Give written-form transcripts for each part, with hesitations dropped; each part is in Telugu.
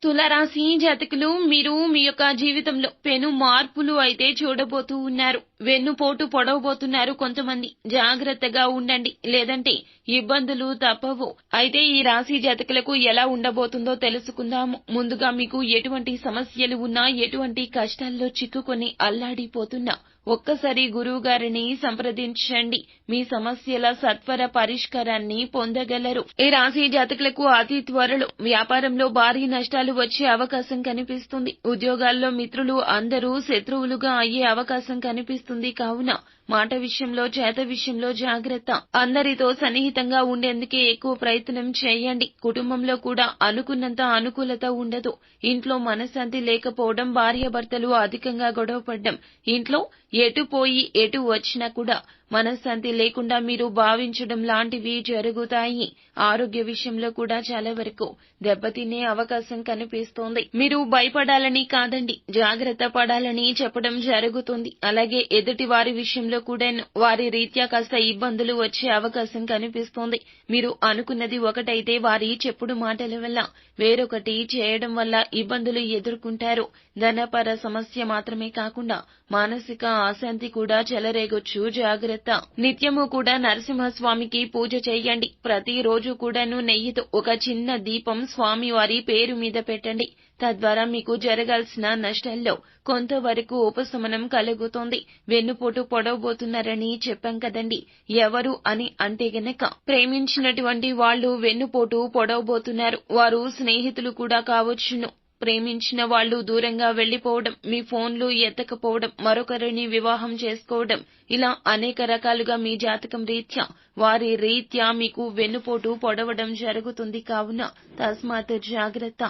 తులారాశి జాతకులు మీరు మీ యొక్క జీవితంలో పెను మార్పులు అయితే చూడబోతూ ఉన్నారు. వెన్నుపోటు పొడవబోతున్నారు కొంతమంది. జాగ్రత్తగా ఉండండి, లేదంటే ఇబ్బందులు తప్పవు. అయితే ఈ రాశి జాతకులకు ఎలా ఉండబోతుందో తెలుసుకుందాము. ముందుగా మీకు ఎటువంటి సమస్యలు ఉన్నా, ఎటువంటి కష్టాల్లో చిక్కుకొని అల్లాడిపోతున్నా ఒక్కసారి గురువు గారిని సంప్రదించండి. మీ సమస్యల సత్వర పరిష్కారాన్ని పొందగలరు. ఈ రాశి జాతకులకు అతి త్వరలో వ్యాపారంలో భారీ నష్టాలు వచ్చే అవకాశం కనిపిస్తుంది. ఉద్యోగాల్లో మిత్రులు అందరూ శత్రువులుగా అయ్యే అవకాశం కనిపిస్తుంది. కావున మాట విషయంలో, చేత విషయంలో జాగ్రత్త. అందరితో సన్నిహితంగా ఉండేందుకే ఎక్కువ ప్రయత్నం చేయండి. కుటుంబంలో కూడా అనుకున్నంత అనుకూలత ఉండదు. ఇంట్లో మనశ్శాంతి లేకపోవడం, భార్యాభర్తలు అధికంగా గొడవపడ్డం, ఇంట్లో ఎటు పోయి ఎటు వచ్చినా కూడా మనశ్శాంతి లేకుండా మీరు భావించడం లాంటివి జరుగుతాయి. ఆరోగ్య విషయంలో కూడా చాలా వరకు దెబ్బతినే అవకాశం కనిపిస్తోంది. మీరు భయపడాలని కాదండి, జాగ్రత్త పడాలని చెప్పడం జరుగుతుంది. అలాగే ఎదుటి వారి విషయంలో కూడా వారి రీత్యా కాస్త ఇబ్బందులు వచ్చే అవకాశం కనిపిస్తోంది. మీరు అనుకున్నది ఒకటైతే వారి చెప్పుడు మాటల వల్ల వేరొకటి చేయడం వల్ల ఇబ్బందులు ఎదుర్కొంటారు. ధనపర సమస్య మాత్రమే కాకుండా మానసిక అశాంతి కూడా చెలరేగొచ్చు. జాగ్రత్త. నిత్యము కూడా నరసింహస్వామికి పూజ చేయండి. ప్రతిరోజు కూడాను నెయ్యితో ఒక చిన్న దీపం స్వామి వారి పేరు మీద పెట్టండి. తద్వారా మీకు జరగాల్సిన నష్టాల్లో కొంతవరకు ఉపశమనం కలుగుతోంది. వెన్నుపోటు పొడవబోతున్నారని చెప్పాం కదండి. ఎవరు అని అంటే గనక ప్రేమించినటువంటి వాళ్ళు వెన్నుపోటు పొడవబోతున్నారు. వారు స్నేహితులు కూడా కావచ్చును. ప్రేమించిన వాళ్ళు దూరంగా వెళ్లిపోవడం, మీ ఫోన్లు ఎత్తకపోవడం, మరొకరిని వివాహం చేసుకోవడం, ఇలా అనేక రకాలుగా మీ జాతకం రీత్యా వారి రీత్యా మీకు వెన్నుపోటు పొడవడం జరుగుతుంది. కావున తస్మాత్ జాగ్రత్త.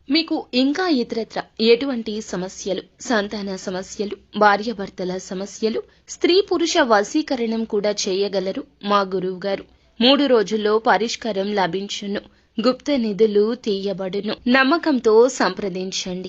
మీకు ఇంకా ఇతరత్ర ఎటువంటి సమస్యలు, సంతాన సమస్యలు, భార్యాభర్తల సమస్యలు, స్త్రీ పురుష వశీకరణం కూడా చేయగలరు మా గురువు గారు. 3 రోజుల్లో పరిష్కారం లభించును. గుప్త నిధులు తీయబడును. నమ్మకంతో సంప్రదించండి.